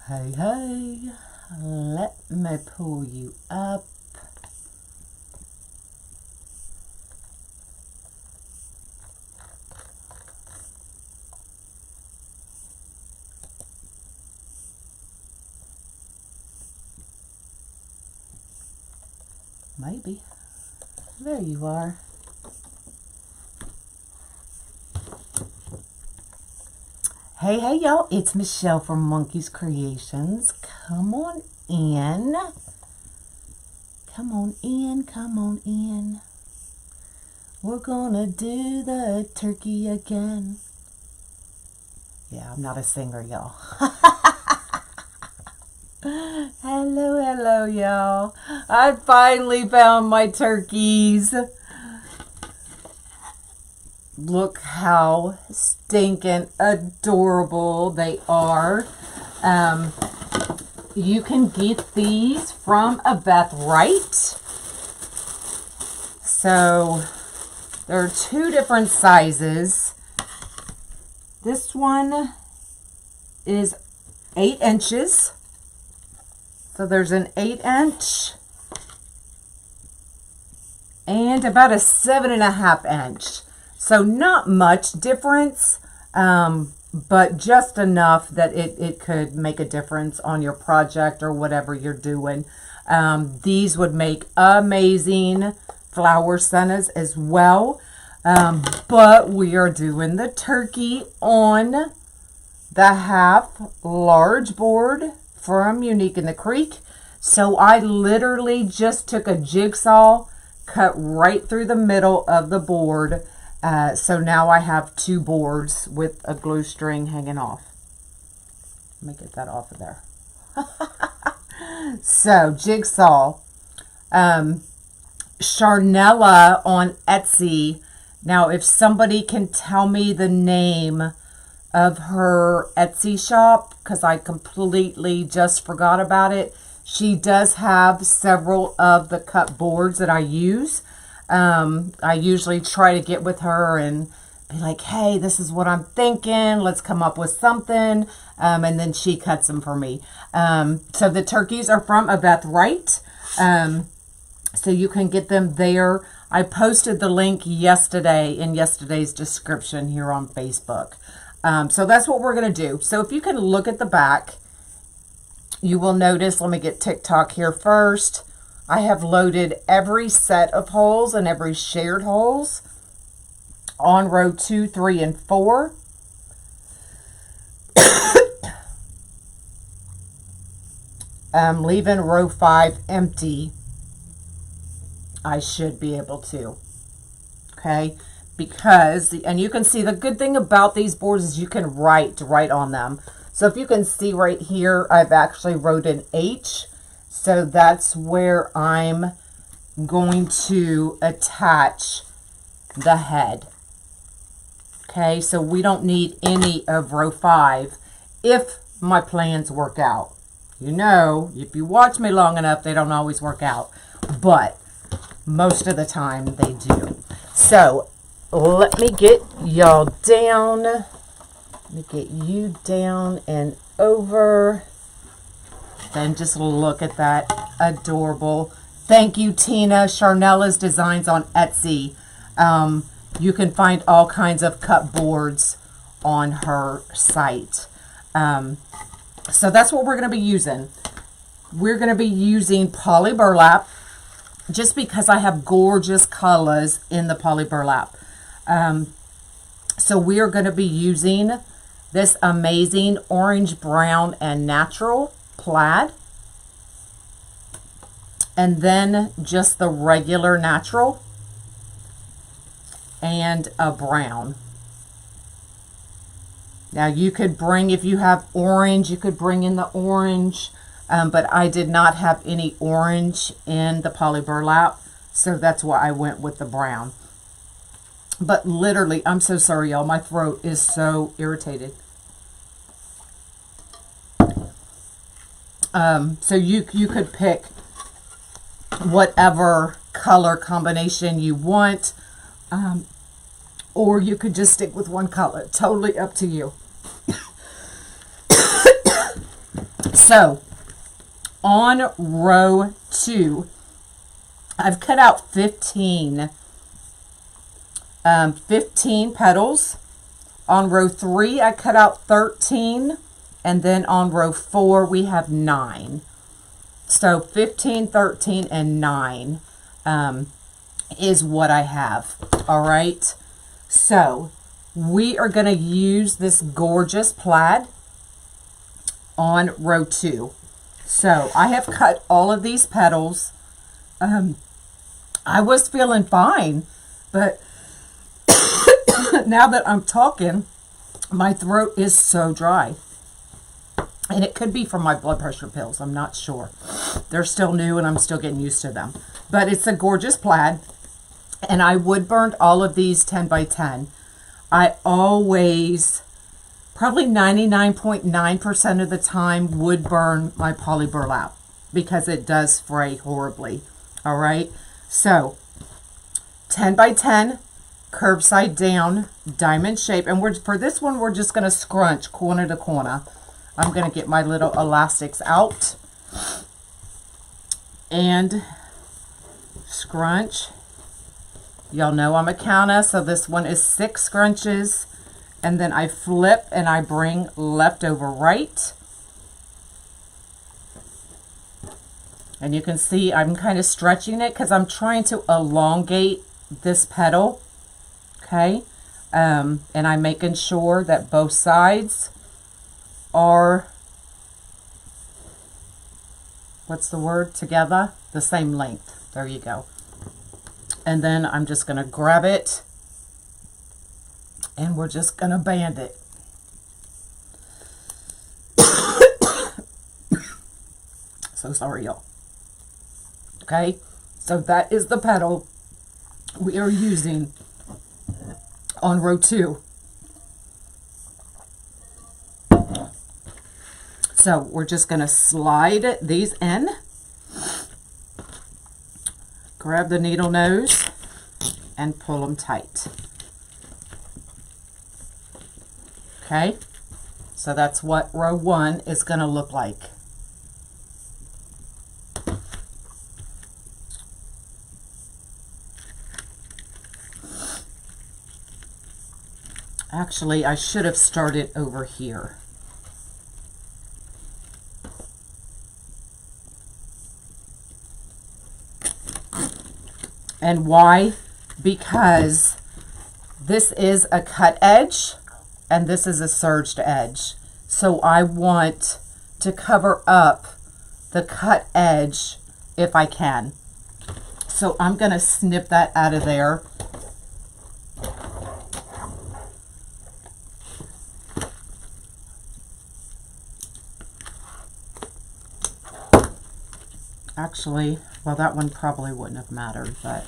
Hey, hey, let me pull you up. Maybe. There you are. Hey, hey, y'all. It's Michelle from Monkey's Creations. Come on in. Come on in. Come on in. We're gonna do the turkey again. Yeah, I'm not a singer, y'all. Hello, hello, y'all. I finally found my turkeys. Look how stinking adorable they are. You can get these from a Wreath. So there are two different sizes. This one is 8 inches. So there's an 8-inch and about a 7.5 inch. So not much difference, but just enough that it could make a difference on your project or whatever you're doing. These would make amazing flower centers as well. But we are doing the turkey on the half large board from Unique in the Creek. So I literally just took a jigsaw, cut right through the middle of the board. So now I have 2 boards with a glue string hanging off. Let me get that off of there. So jigsaw, Charnella on Etsy. Now if somebody can tell me the name of her Etsy shop, because I completely just forgot about it. She does have several of the cut boards that I use. I usually try to get with her and be like, hey, this is what I'm thinking. Let's come up with something. And then she cuts them for me. So the turkeys are from a Wreath. So you can get them there. I posted the link yesterday in yesterday's description here on Facebook. So that's what we're going to do. So if you can look at the back, you will notice, let me get TikTok here first. I have loaded every set of holes and every shared holes on row 2, 3, and 4. I'm leaving row 5 empty. I should be able to. Okay. Because, and you can see the good thing about these boards is you can write on them. So if you can see right here, I've actually wrote an H. So that's where I'm going to attach the head. Okay, so we don't need any of row 5 if my plans work out. You know, if you watch me long enough, they don't always work out. But most of the time they do. So let me get y'all down. Let me get you down and over. Then just look at that. Adorable. Thank you, Tina. Charnella's Designs on Etsy. You can find all kinds of cut boards on her site. So that's what we're going to be using. We're going to be using poly burlap just because I have gorgeous colors in the poly burlap. So we are going to be using this amazing orange, brown, and natural plaid. And then just the regular natural and a brown. Now you could bring, if you have orange, you could bring in the orange. But I did not have any orange in the poly burlap. So that's why I went with the brown. But literally, I'm so sorry, y'all. My throat is so irritated. So you could pick whatever color combination you want. Or you could just stick with one color. Totally up to you. So on row 2, I've cut out 15 petals. On row 3, I cut out 13. And then on row 4, we have 9. So 15, 13, and 9 is what I have. All right. So we are going to use this gorgeous plaid on row 2. So I have cut all of these petals. I was feeling fine, but now that I'm talking, my throat is so dry. And it could be from my blood pressure pills. I'm not sure. They're still new and I'm still getting used to them. But it's a gorgeous plaid. And I wood burned all of these 10 by 10. I always, probably 99.9% of the time, would burn my poly burlap because it does fray horribly. All right. So 10 by 10, curved side down, diamond shape. And for this one, we're just going to scrunch corner to corner. I'm going to get my little elastics out and scrunch. Y'all know I'm a counter, so this one is 6 scrunches. And then I flip and I bring left over right. And you can see I'm kind of stretching it because I'm trying to elongate this petal. Okay. And I'm making sure that both sides are, what's the word, together, the same length. There you go. And then I'm just going to grab it and we're just going to band it. So sorry, y'all. Okay, so that is the petal we are using on row 2. So we're just going to slide these in, grab the needle nose, and pull them tight. Okay, so that's what row 1 is going to look like. Actually, I should have started over here. And why? Because this is a cut edge and this is a serged edge. So I want to cover up the cut edge if I can. So I'm going to snip that out of there. Actually, well, that one probably wouldn't have mattered, but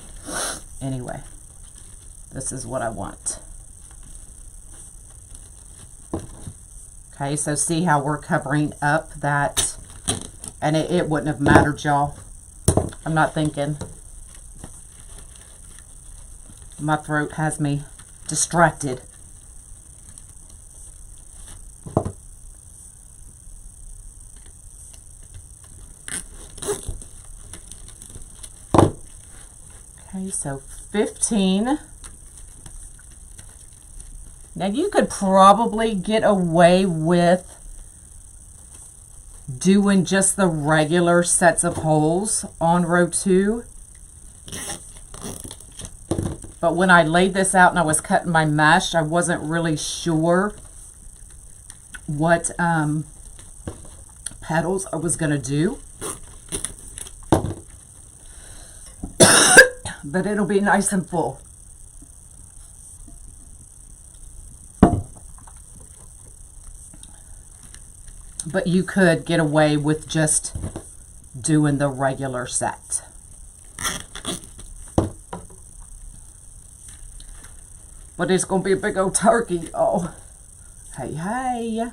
anyway, this is what I want. Okay, so see how we're covering up that, and it wouldn't have mattered, y'all. I'm not thinking. My throat has me distracted. Okay, so 15. Now you could probably get away with doing just the regular sets of holes on row 2. But when I laid this out and I was cutting my mesh, I wasn't really sure what petals I was going to do. But it'll be nice and full. But you could get away with just doing the regular set. But it's going to be a big old turkey. Oh, hey, hey.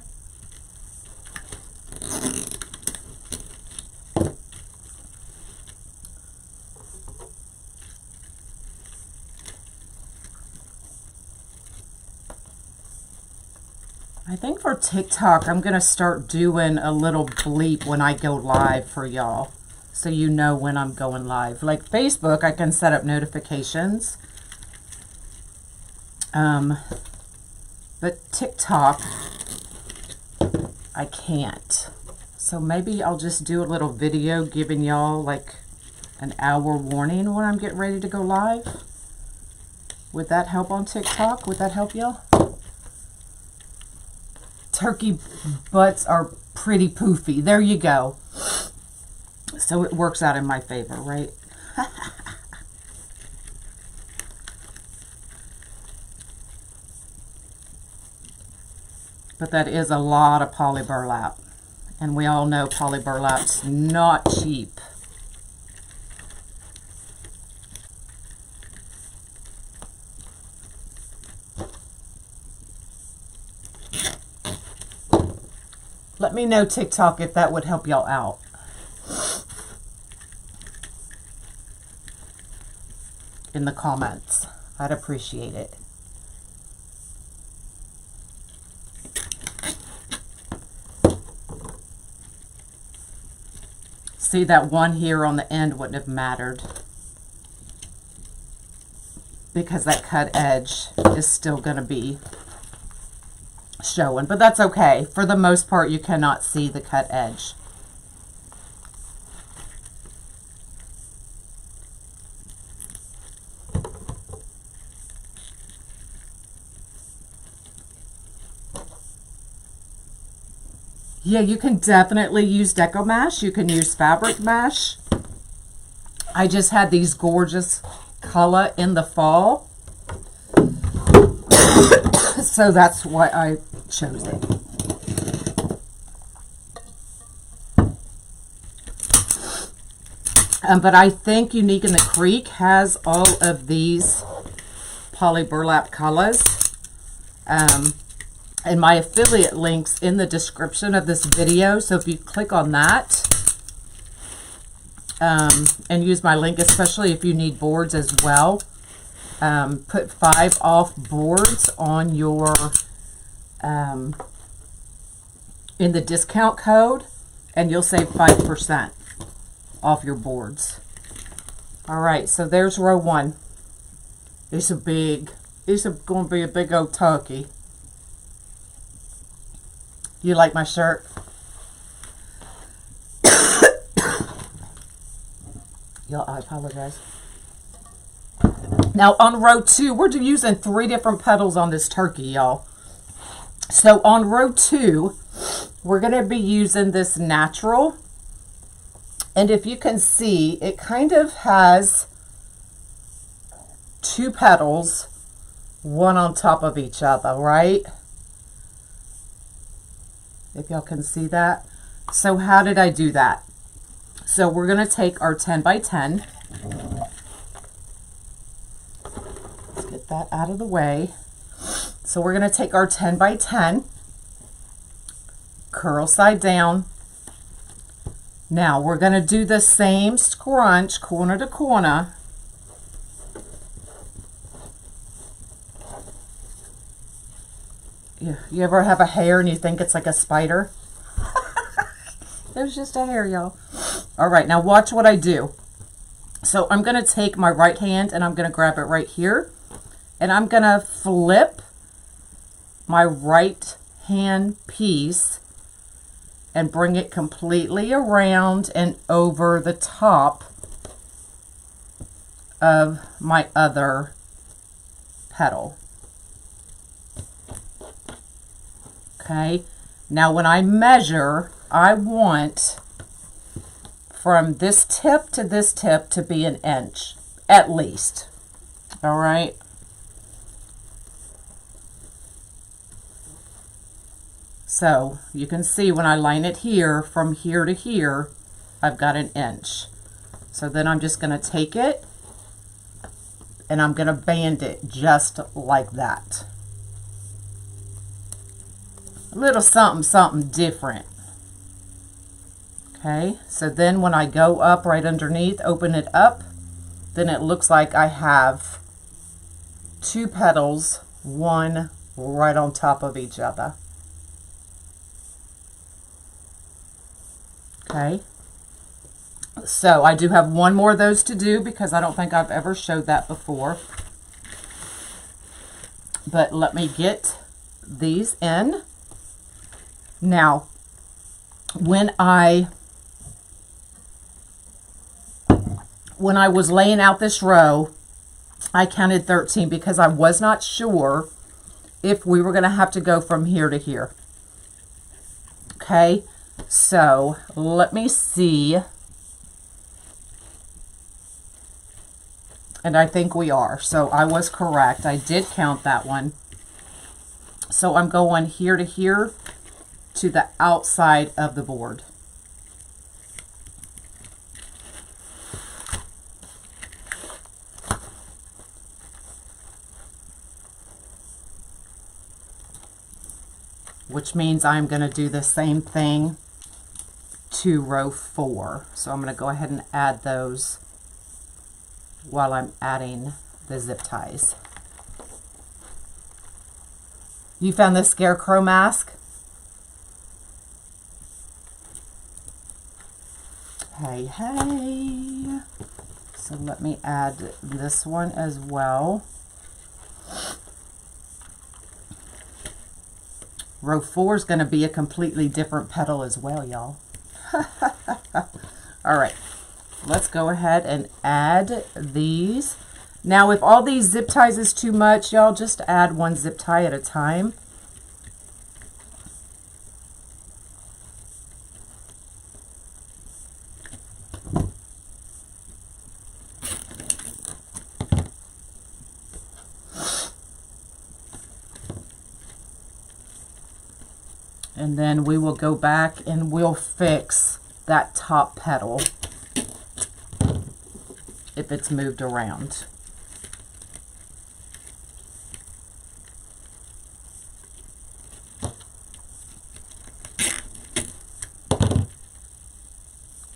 I think for TikTok, I'm going to start doing a little bleep when I go live for y'all, so you know when I'm going live. Like Facebook, I can set up notifications. But TikTok, I can't. So maybe I'll just do a little video giving y'all like an hour warning when I'm getting ready to go live. Would that help on TikTok? Would that help y'all? Turkey butts are pretty poofy. There you go. So it works out in my favor, right? But that is a lot of poly burlap. And we all know poly burlap's not cheap. Let me know, TikTok, if that would help y'all out. In the comments. I'd appreciate it. See, that one here on the end wouldn't have mattered, because that cut edge is still going to be showing, but that's okay. For the most part, you cannot see the cut edge. Yeah, you can definitely use deco mesh. You can use fabric mesh. I just had these gorgeous color in the fall. So that's why I chose it. But I think Unique in the Creek has all of these poly burlap colors. And my affiliate link's in the description of this video. So if you click on that and use my link, especially if you need boards as well, put 5 off boards on your in the discount code, and you'll save 5% off your boards. All right, so there's row 1. It's going to be a big old turkey. You like my shirt? Y'all, I apologize. Now on row 2, we're using 3 different petals on this turkey, y'all. So on row 2, we're going to be using this natural. And if you can see, it kind of has 2 petals, one on top of each other, right? If y'all can see that. So how did I do that? So we're going to take our 10 by 10. Let's get that out of the way. So we're going to take our 10 by 10, curl side down. Now we're going to do the same scrunch corner to corner. You ever have a hair and you think it's like a spider? It was just a hair, y'all. All right, now watch what I do. So I'm going to take my right hand and I'm going to grab it right here. And I'm going to flip my right hand piece and bring it completely around and over the top of my other petal. Okay, now when I measure, I want from this tip to this tip to be 1 inch, at least. All right. So you can see when I line it here, from here to here, I've got 1 inch. So then I'm just going to take it and I'm going to band it just like that. A little something, something different. Okay, so then when I go up right underneath, open it up, then it looks like I have 2 petals, one right on top of each other. Okay. So I do have one more of those to do because I don't think I've ever showed that before. But let me get these in. Now, when I was laying out this row, I counted 13 because I was not sure if we were going to have to go from here to here. Okay, so let me see. And I think we are. So I was correct. I did count that one. So I'm going here to here to the outside of the board. Which means I'm going to do the same thing to row 4. So I'm going to go ahead and add those while I'm adding the zip ties. You found the scarecrow mask? Hey, hey. So let me add this one as well. Row 4 is going to be a completely different petal as well, y'all. All right, let's go ahead and add these. Now, if all these zip ties is too much, y'all just add one zip tie at a time. And then we will go back and we'll fix that top petal if it's moved around.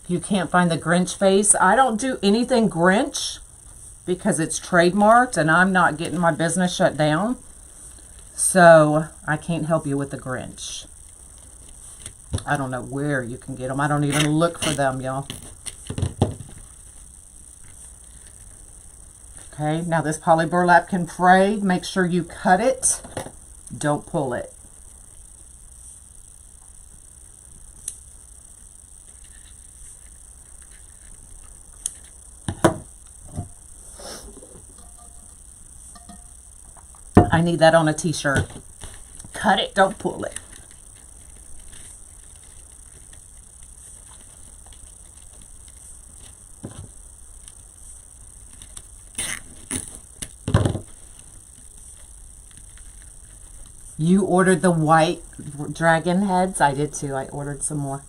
You can't find the Grinch face. I don't do anything Grinch because it's trademarked and I'm not getting my business shut down. So I can't help you with the Grinch. I don't know where you can get them. I don't even look for them, y'all. Okay, now this poly burlap can fray. Make sure you cut it. Don't pull it. I need that on a t-shirt. Cut it, don't pull it. You ordered the white dragon heads? I did too. I ordered some more.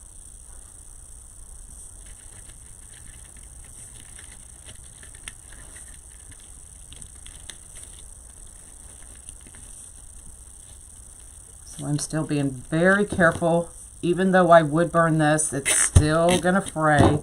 So I'm still being very careful. Even though I would burn this, it's still gonna fray.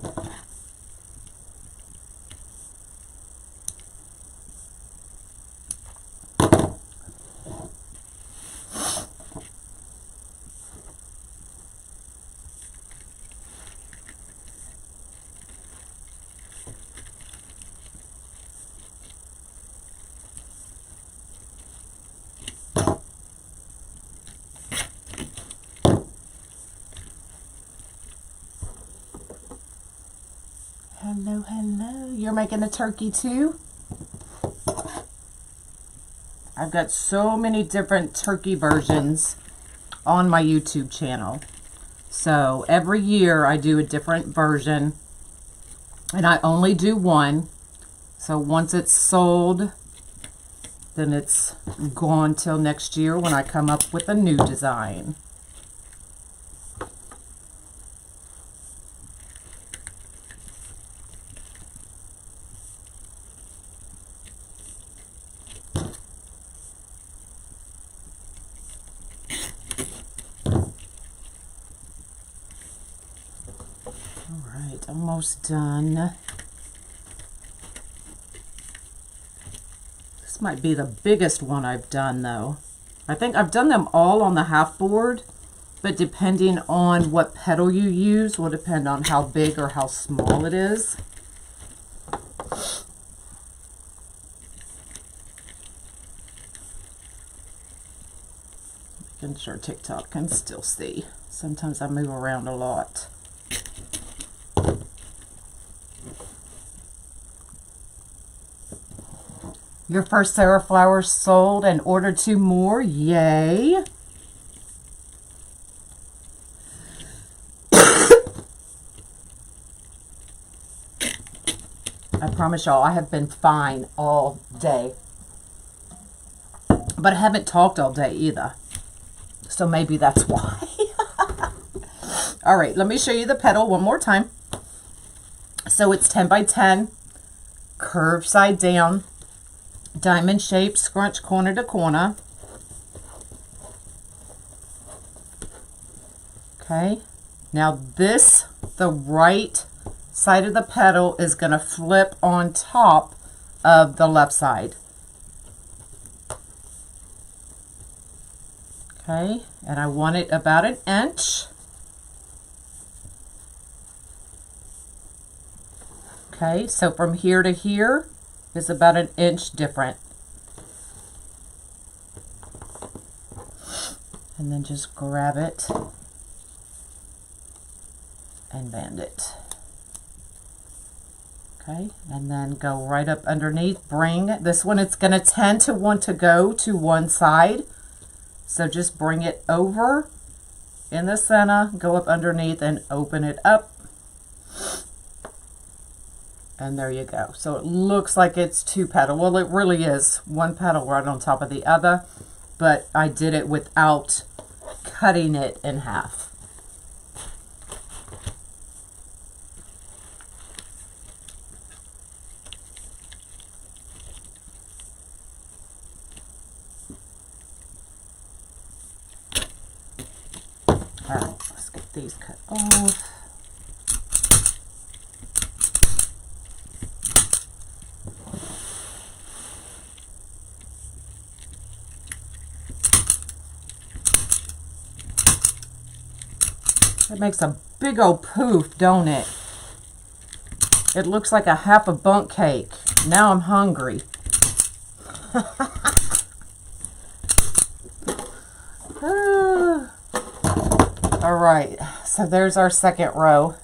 Hello, hello. You're making a turkey too? I've got so many different turkey versions on my YouTube channel. So every year I do a different version and I only do one. So once it's sold, then it's gone till next year when I come up with a new design. Almost done. This might be the biggest one I've done though. I think I've done them all on the half board, but depending on what petal you use will depend on how big or how small it is. Making sure TikTok can still see. Sometimes I move around a lot. Your first Sarah flowers sold and ordered 2 more. Yay. I promise y'all, I have been fine all day. But I haven't talked all day either. So maybe that's why. All right, let me show you the petal one more time. So it's 10 by 10, curved side down, diamond shape, scrunch corner to corner. Okay, now this, the right side of the petal is going to flip on top of the left side. Okay, and I want it about 1 inch. Okay, so from here to here is about 1 inch different. And then just grab it and band it. Okay, and then go right up underneath. Bring this one, it's going to tend to want to go to one side. So just bring it over in the center, go up underneath and open it up. And there you go. So it looks like it's 2 petals. Well, it really is 1 petal right on top of the other, but I did it without cutting it in half. All right, let's get these cut off. It makes a big old poof, don't it? It looks like a half a bundt cake. Now I'm hungry. All right, so there's our second row.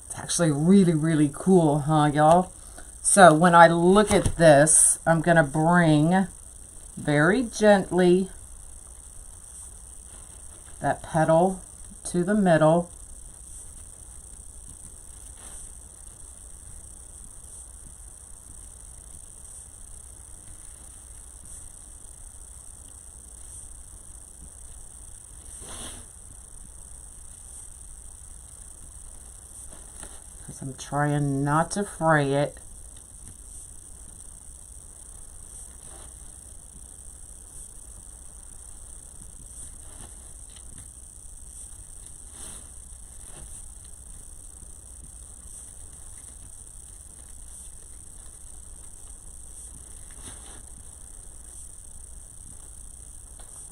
It's actually really, really cool, huh, y'all? So when I look at this, I'm going to bring very gently that petal to the middle. Because I'm trying not to fray it.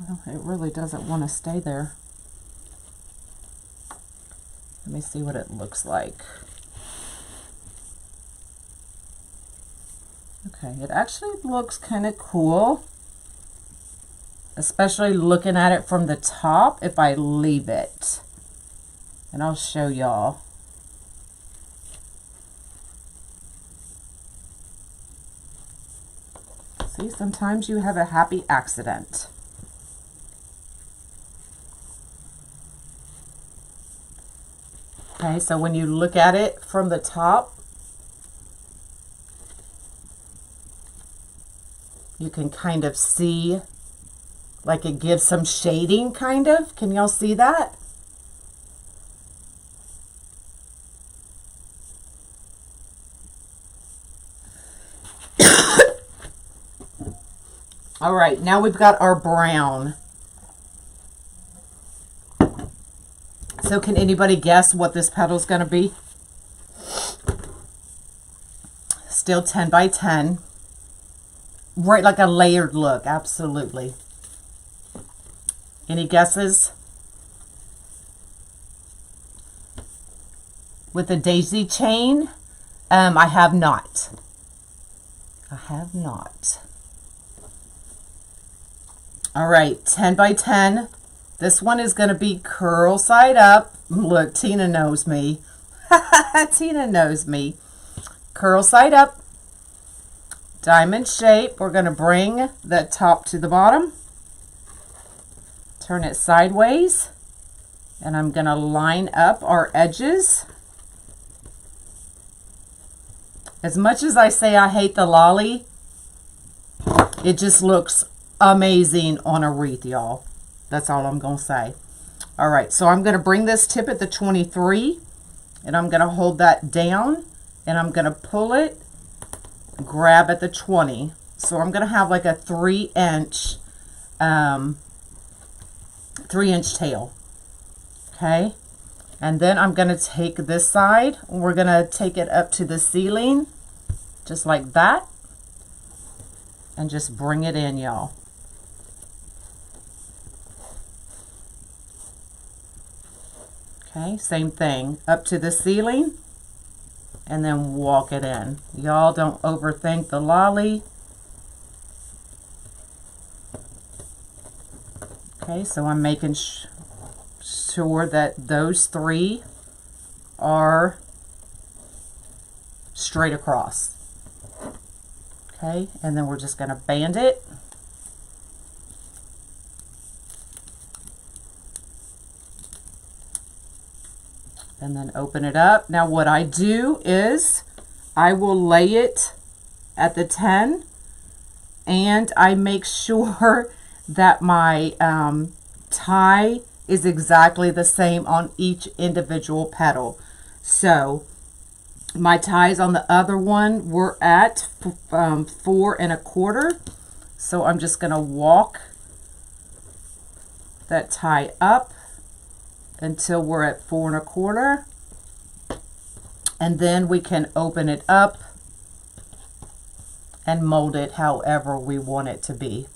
Well, it really doesn't want to stay there. Let me see what it looks like. Okay, it actually looks kind of cool, especially looking at it from the top if I leave it. And I'll show y'all. See, sometimes you have a happy accident. Okay, so when you look at it from the top, you can kind of see, like it gives some shading, kind of. Can y'all see that? All right, now we've got our brown. So can anybody guess what this petal is going to be? Still 10 by 10. Right, like a layered look, absolutely. Any guesses? With the daisy chain, I have not. I have not. All right, 10 by 10. This one is going to be curl side up. Look, Tina knows me. Tina knows me. Curl side up. Diamond shape. We're going to bring the top to the bottom. Turn it sideways. And I'm going to line up our edges. As much as I say I hate the lolly, it just looks amazing on a wreath, y'all. That's all I'm going to say. All right, so I'm going to bring this tip at the 23, and I'm going to hold that down, and I'm going to pull it, grab at the 20. So I'm going to have like a 3-inch tail. Okay, and then I'm going to take this side, and we're going to take it up to the ceiling, just like that, and just bring it in, y'all. Okay, same thing, up to the ceiling, and then walk it in. Y'all don't overthink the lolly. Okay, so I'm making sure that those 3 are straight across. Okay, and then we're just going to band it. And then open it up. Now what I do is I will lay it at the 10, and I make sure that my tie is exactly the same on each individual petal. So my ties on the other one were at 4 1/4. So I'm just going to walk that tie up until we're at 4 1/4, and then we can open it up and mold it however we want it to be.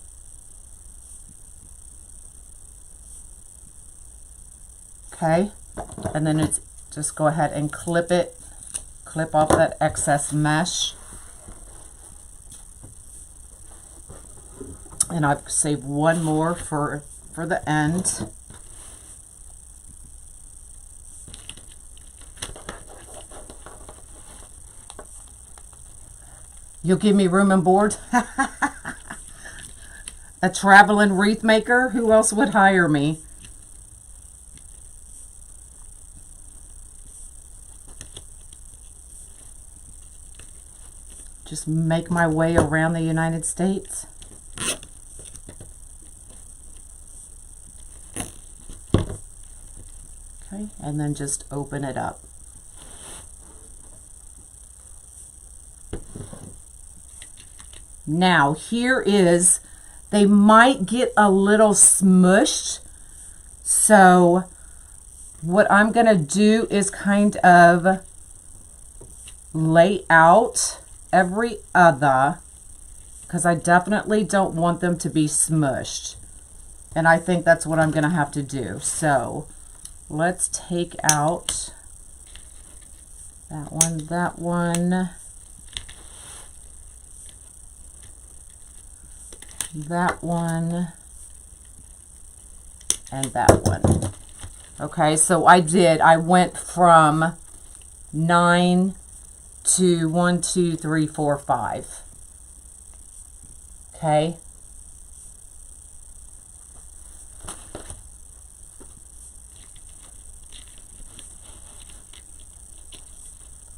Okay, and then it's just go ahead and clip off that excess mesh. And I've saved one more for the end. You'll give me room and board? A traveling wreath maker? Who else would hire me? Just make my way around the United States. Okay, and then just open it up. Now here is, they might get a little smushed, so what I'm going to do is kind of lay out every other, because I definitely don't want them to be smushed, and I think that's what I'm going to have to do. So let's take out that one, that one, that one, and that one. Okay, so I went from 9 to 1, 2, 3, 4, 5. Okay.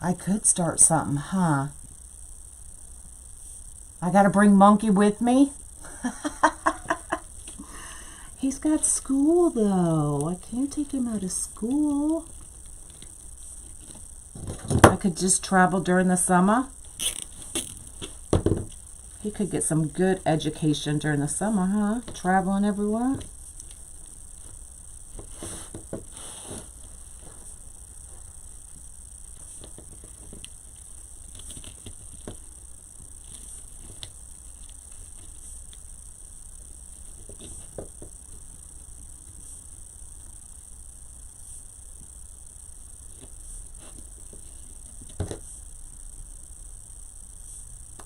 I could start something, huh? I gotta bring Monkey with me? He's got school though. I can't take him out of school. I could just travel during the summer. He could get some good education during the summer, huh? Traveling everywhere.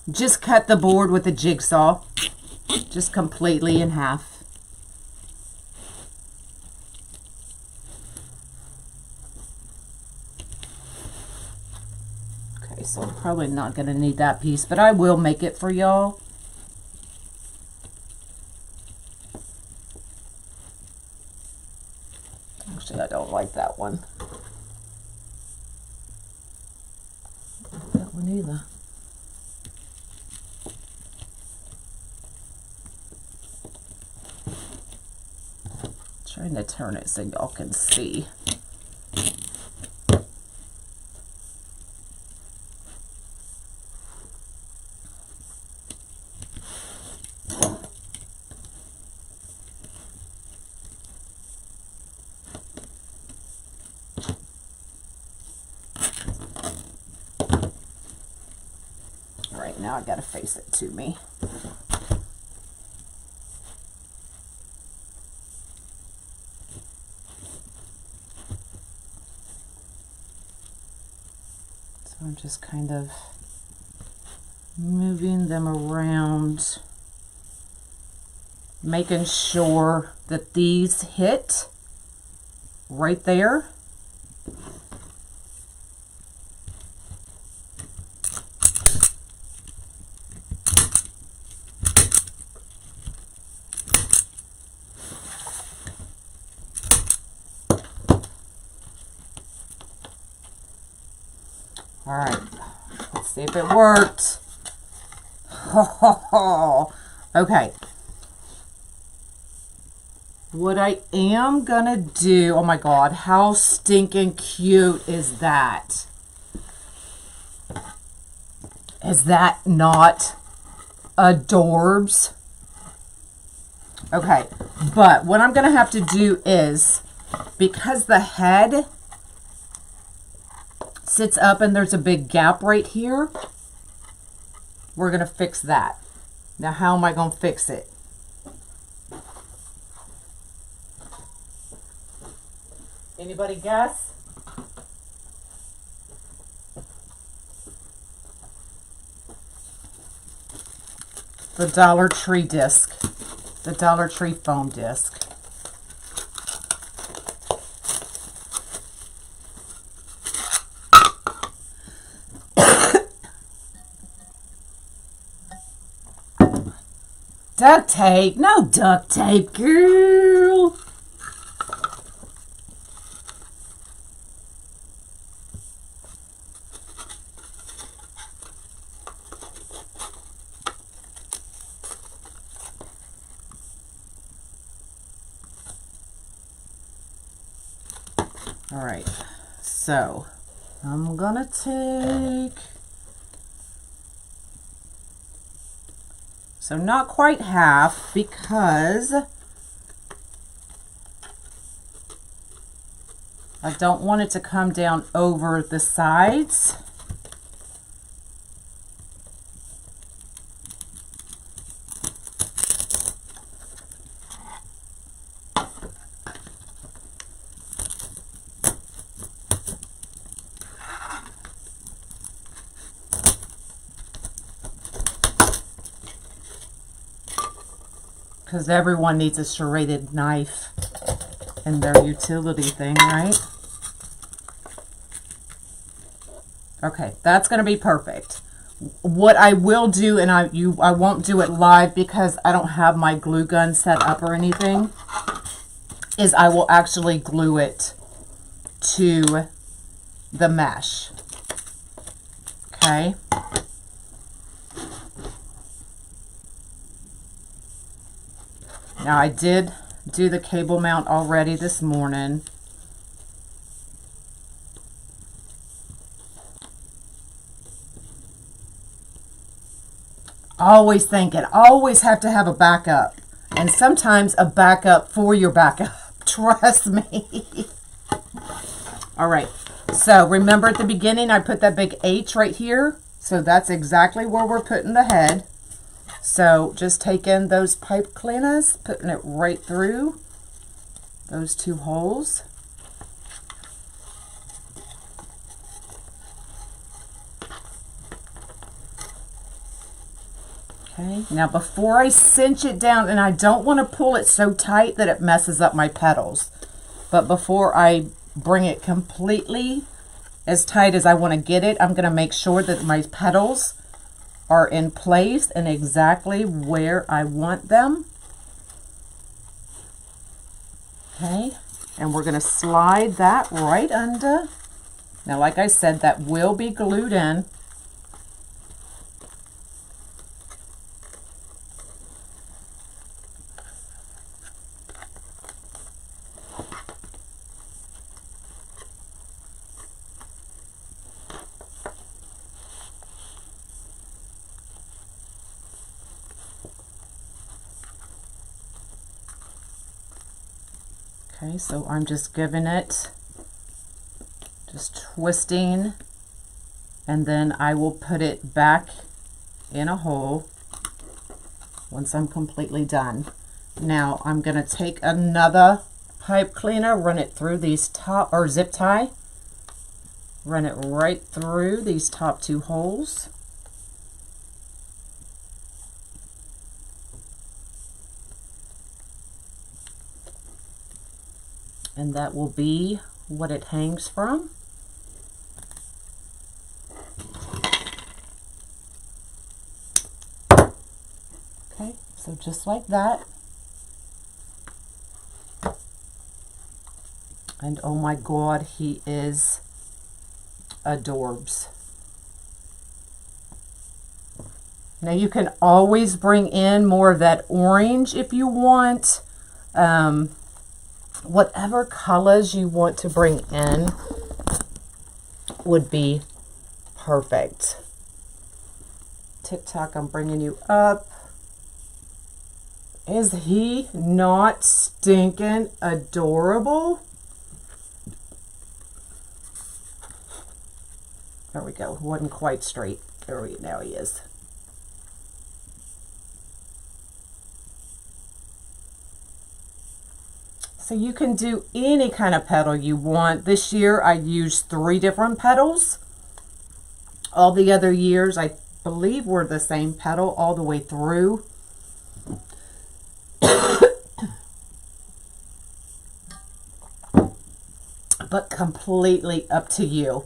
just cut the board with a jigsaw, just completely in half. Okay, so I'm probably not going to need that piece, but I will make it for y'all. Actually, I don't like that one. That one either. Trying to turn it so y'all can see. All right, now I gotta face it to me. I'm just kind of moving them around, making sure that these hit right there. All right, let's see if it worked. Okay. What I am gonna do, oh my God, how stinking cute is that? Is that not adorbs? Okay, but what I'm gonna have to do is, because the head sits up and there's a big gap right here, we're going to fix that. Now, how am I going to fix it? Anybody guess? The Dollar Tree disc. The Dollar Tree foam disc. Duct tape. No duct tape, girl. All right. So, I'm gonna take... So not quite half, because I don't want it to come down over the sides. Because everyone needs a serrated knife in their utility thing, right? Okay, that's going to be perfect. What I will do, and I won't do it live because I don't have my glue gun set up or anything, is I will actually glue it to the mesh. Okay? Now, I did do the cable mount already this morning. Always thinking, always have to have a backup. And sometimes a backup for your backup. Trust me. All right. So, remember at the beginning, I put that big H right here. So, that's exactly where we're putting the head. So just taking those pipe cleaners, putting it right through those two holes. Okay, now before I cinch it down, and I don't want to pull it so tight that it messes up my petals, but before I bring it completely as tight as I want to get it, I'm going to make sure that my petals are in place and exactly where I want them. Okay, and we're going to slide that right under. Now, like I said, that will be glued in. Okay, so I'm just giving it, just twisting, and then I will put it back in a hole once I'm completely done. Now I'm going to take another pipe cleaner, run it through these top, or zip tie, run it right through these top two holes. And that will be what it hangs from. Okay, so just like that. And oh my God, he is adorbs. Now you can always bring in more of that orange if you want. Whatever colors you want to bring in would be perfect. TikTok, I'm bringing you up. Is he not stinking adorable? There we go. Wasn't quite straight. Now he is. So you can do any kind of petal you want. This year I used 3 different petals. All the other years I believe were the same petal all the way through. But completely up to you.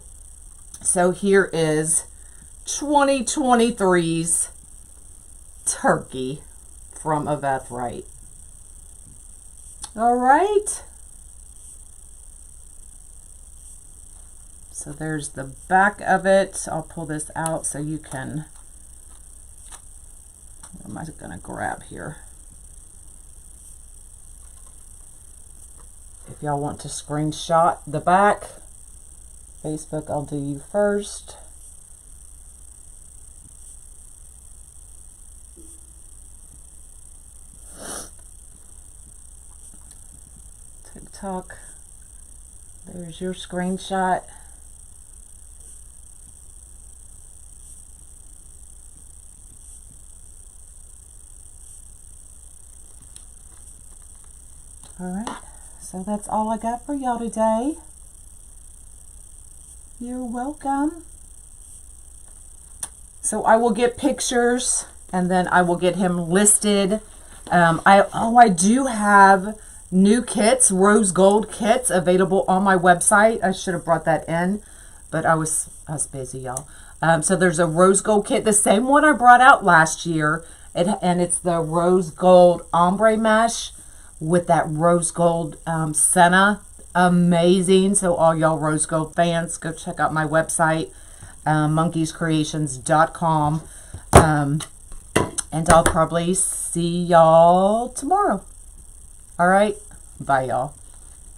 So here is 2023's turkey from Wreath. All right. So there's the back of it. I'll pull this out so you can, what am I going to grab here? If y'all want to screenshot the back, Facebook, I'll do you first. TikTok, there's your screenshot. All right, so that's all I got for y'all today. You're welcome. So I will get pictures and then I will get him listed. I do have new kits, rose gold kits available on my website. I should have brought that in, but I was busy, y'all. So there's a rose gold kit, the same one I brought out last year, and it's the rose gold ombre mesh with that rose gold senna. Amazing. So all y'all rose gold fans, go check out my website, monkeyscreations.com, and I'll probably see y'all tomorrow. All right, bye y'all.